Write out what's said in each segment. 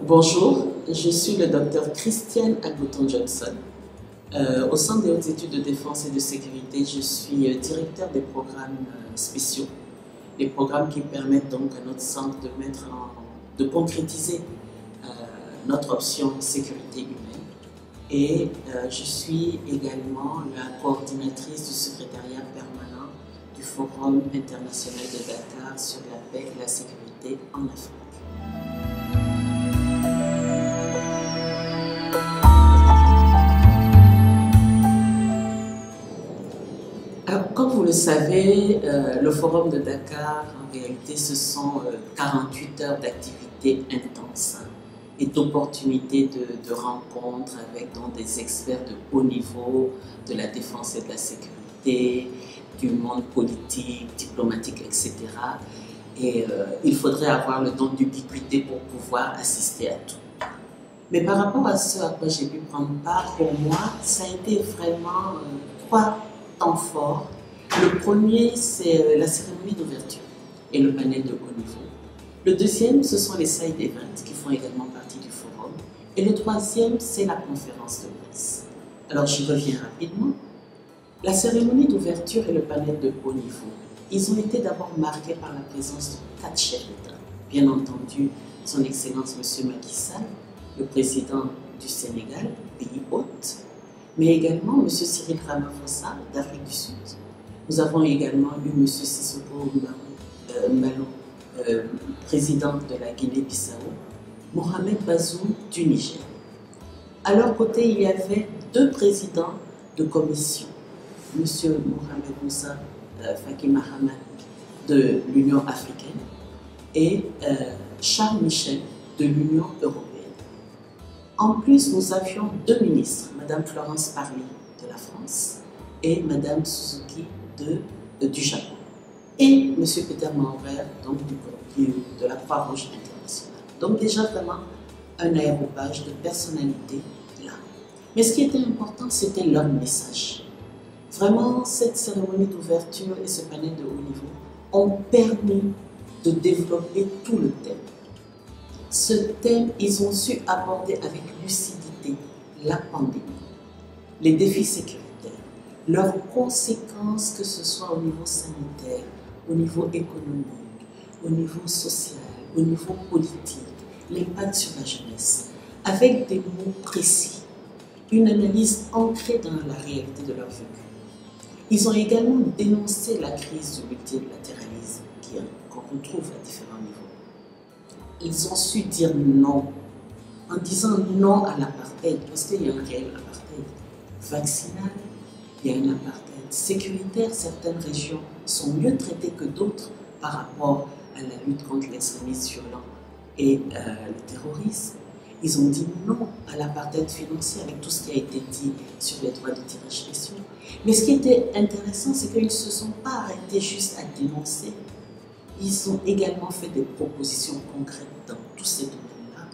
Bonjour, je suis le docteur Christiane Agouton-Johnson. Au Centre des hautes études de défense et de sécurité, je suis directeur des programmes spéciaux. Les programmes qui permettent donc à notre centre de concrétiser notre option sécurité humaine. Et je suis également la coordinatrice du secrétariat permanent du Forum international de Dakar sur la paix et la sécurité en Afrique. Alors, comme vous le savez, le Forum de Dakar, en réalité, ce sont 48 heures d'activité intense et d'opportunités de rencontres avec donc, des experts de haut niveau de la défense et de la sécurité, du monde politique, diplomatique, etc. Et il faudrait avoir le don d'ubiquité pour pouvoir assister à tout. Mais par rapport à ce à quoi j'ai pu prendre part, pour moi, ça a été vraiment trois temps forts. Le premier, c'est la cérémonie d'ouverture et le panel de haut niveau. Le deuxième, ce sont les side events qui font également partie du forum. Et le troisième, c'est la conférence de presse. Alors, j'y reviens rapidement. La cérémonie d'ouverture et le panel de haut niveau, ils ont été d'abord marqués par la présence de 4 chefs d'État. Bien entendu, son Excellence M. Macky Sall, le président du Sénégal, pays hôte, mais également M. Cyril Ramaphosa d'Afrique du Sud. Nous avons également eu M. Sissoko Mbalo, président de la Guinée-Bissau, Mohamed Bazoum du Niger. À leur côté, il y avait 2 présidents de commission, M. Mohamed Moussa Faki Mahamat de l'Union africaine et Charles Michel de l'Union européenne. En plus, nous avions 2 ministres, Mme Florence Parly de la France et Mme Suzuki du Japon. Et M. Peter Maurer, donc de la Croix-Rouge internationale. Donc déjà vraiment un aéropage de personnalités là. Mais ce qui était important, c'était leur message. Vraiment, cette cérémonie d'ouverture et ce panel de haut niveau ont permis de développer tout le thème. Ce thème, ils ont su aborder avec lucidité la pandémie, les défis sécuritaires, leurs conséquences, que ce soit au niveau sanitaire, au niveau économique, au niveau social, au niveau politique, l'impact sur la jeunesse, avec des mots précis, une analyse ancrée dans la réalité de leur vécu. Ils ont également dénoncé la crise du multilatéralisme qu'on retrouve à différents niveaux. Ils ont su dire non, en disant non à l'apartheid, parce qu'il y a un réel apartheid vaccinal, il y a un apartheid sécuritaire. Certaines régions sont mieux traitées que d'autres par rapport à la lutte contre l'extrémisme violent et le terrorisme. Ils ont dit non à l'apartheid financier avec tout ce qui a été dit sur les droits de tirage spéciaux. Mais ce qui était intéressant, c'est qu'ils ne se sont pas arrêtés juste à dénoncer. Ils ont également fait des propositions concrètes dans tous ces domaines-là,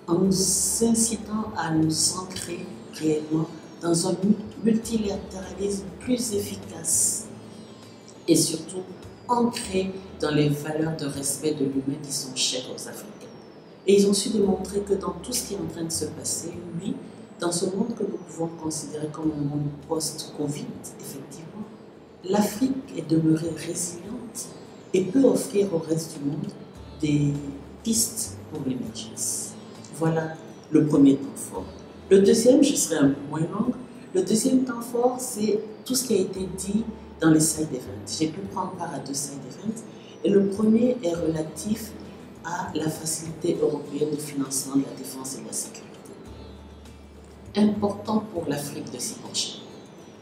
en nous incitant à nous ancrer réellement dans un multilatéralisme plus efficace et surtout ancré dans les valeurs de respect de l'humain qui sont chères aux Africains. Et ils ont su démontrer que dans tout ce qui est en train de se passer, oui, dans ce monde que nous pouvons considérer comme un monde post-Covid, effectivement, l'Afrique est demeurée résiliente et peut offrir au reste du monde des pistes pour l'émergence. Voilà le premier temps fort. Le deuxième, je serai un peu moins longue, le deuxième temps fort, c'est tout ce qui a été dit dans les side events. J'ai pu prendre part à 2 side events et le premier est relatif à la facilité européenne de financement de la défense et de la sécurité. Important pour l'Afrique de s'y pencher,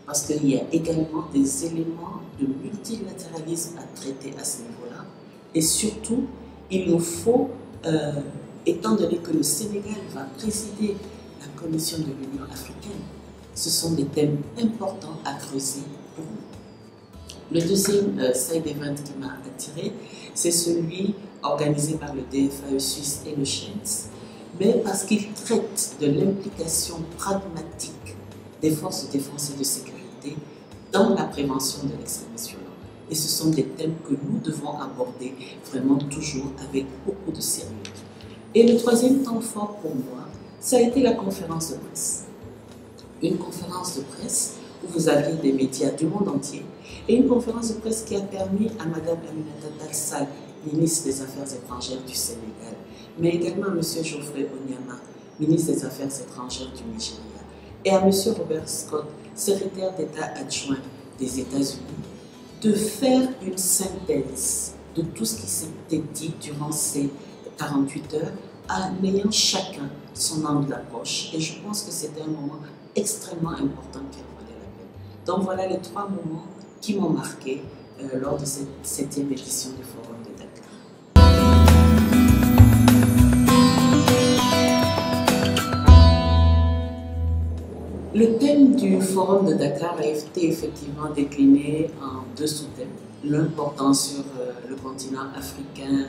parce qu'il y a également des éléments de multilatéralisme à traiter à ce niveau-là. Et surtout, il nous faut, étant donné que le Sénégal va présider la Commission de l'Union africaine, ce sont des thèmes importants à creuser pour nous. Le deuxième side event qui m'a attiré, c'est celui organisé par le DFAE suisse et le SHENS, mais parce qu'il traite de l'implication pragmatique des forces de défense et de sécurité dans la prévention de l'extrémisme violent. Et ce sont des thèmes que nous devons aborder vraiment toujours avec beaucoup de sérieux. Et le troisième temps fort pour moi, ça a été la conférence de presse. Une conférence de presse où vous aviez des médias du monde entier et une conférence de presse qui a permis à Mme Aminata Tall Sall, ministre des Affaires étrangères du Sénégal, mais également à M. Geoffrey Onyama, ministre des Affaires étrangères du Nigeria, et à M. Robert Scott, secrétaire d'État adjoint des États-Unis, de faire une synthèse de tout ce qui s'était dit durant ces 48 heures, en ayant chacun son angle d'approche. Et je pense que c'était un moment extrêmement important qui en valait la peine. Donc voilà les 3 moments qui m'ont marqué lors de cette 7e édition du Forum de Dakar. Le thème du Forum de Dakar a été effectivement décliné en 2 sous-thèmes. L'un portant sur le continent africain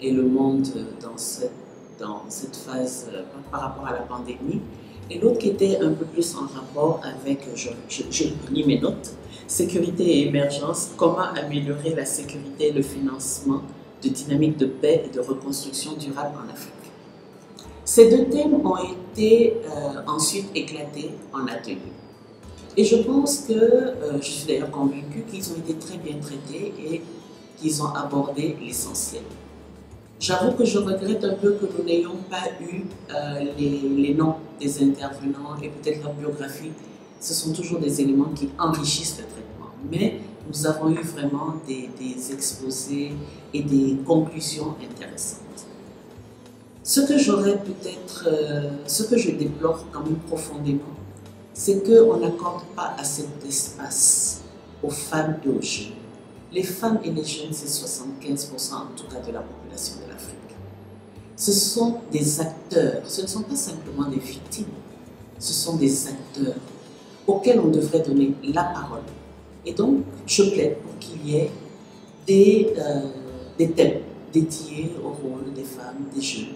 et le monde dans cette phase par rapport à la pandémie, et l'autre qui était un peu plus en rapport avec, je lis mes notes, sécurité et émergence, comment améliorer la sécurité et le financement de dynamiques de paix et de reconstruction durable en Afrique. Ces 2 thèmes ont été ensuite éclatés en atelier. Et je pense que, je suis d'ailleurs convaincue qu'ils ont été très bien traités et qu'ils ont abordé l'essentiel. J'avoue que je regrette un peu que nous n'ayons pas eu les noms des intervenants et peut-être leur biographie. Ce sont toujours des éléments qui enrichissent le traitement. Mais nous avons eu vraiment des exposés et des conclusions intéressantes. Ce que j'aurais peut-être, ce que je déplore quand même profondément, c'est qu'on n'accorde pas assez d'espace aux femmes et aux jeunes. Les femmes et les jeunes, c'est 75% en tout cas de la population de l'Afrique. Ce sont des acteurs, ce ne sont pas simplement des victimes, ce sont des acteurs auxquels on devrait donner la parole. Et donc, je plaide pour qu'il y ait des thèmes dédiés au rôle des femmes, des jeunes,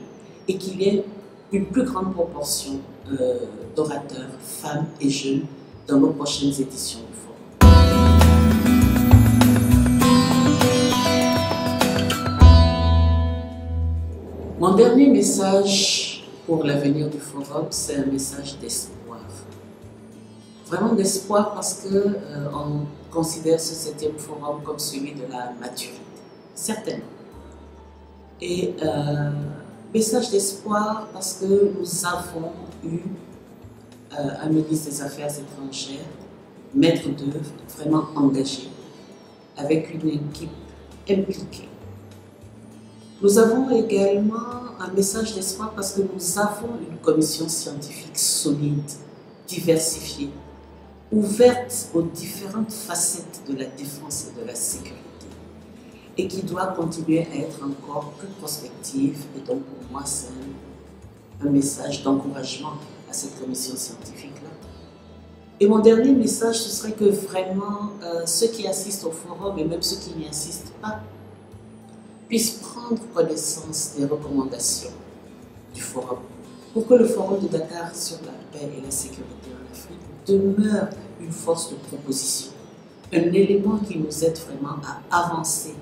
et qu'il y ait une plus grande proportion d'orateurs, femmes et jeunes dans nos prochaines éditions du Forum. Mon dernier message pour l'avenir du Forum, c'est un message d'espoir. Vraiment d'espoir parce qu'on considère ce 7e Forum comme celui de la maturité, certainement. Et message d'espoir parce que nous avons eu un ministre des Affaires étrangères, maître d'œuvre, vraiment engagé, avec une équipe impliquée. Nous avons également un message d'espoir parce que nous avons une commission scientifique solide, diversifiée, ouverte aux différentes facettes de la défense et de la sécurité, et qui doit continuer à être encore plus prospective. Et donc pour moi, c'est un message d'encouragement à cette commission scientifique-là. Et mon dernier message, ce serait que vraiment ceux qui assistent au forum, et même ceux qui n'y assistent pas, puissent prendre connaissance des recommandations du forum, pour que le Forum de Dakar sur la paix et la sécurité en Afrique demeure une force de proposition, un élément qui nous aide vraiment à avancer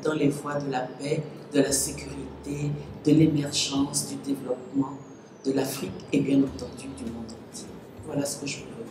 dans les voies de la paix, de la sécurité, de l'émergence, du développement de l'Afrique et bien entendu du monde entier. Voilà ce que je peux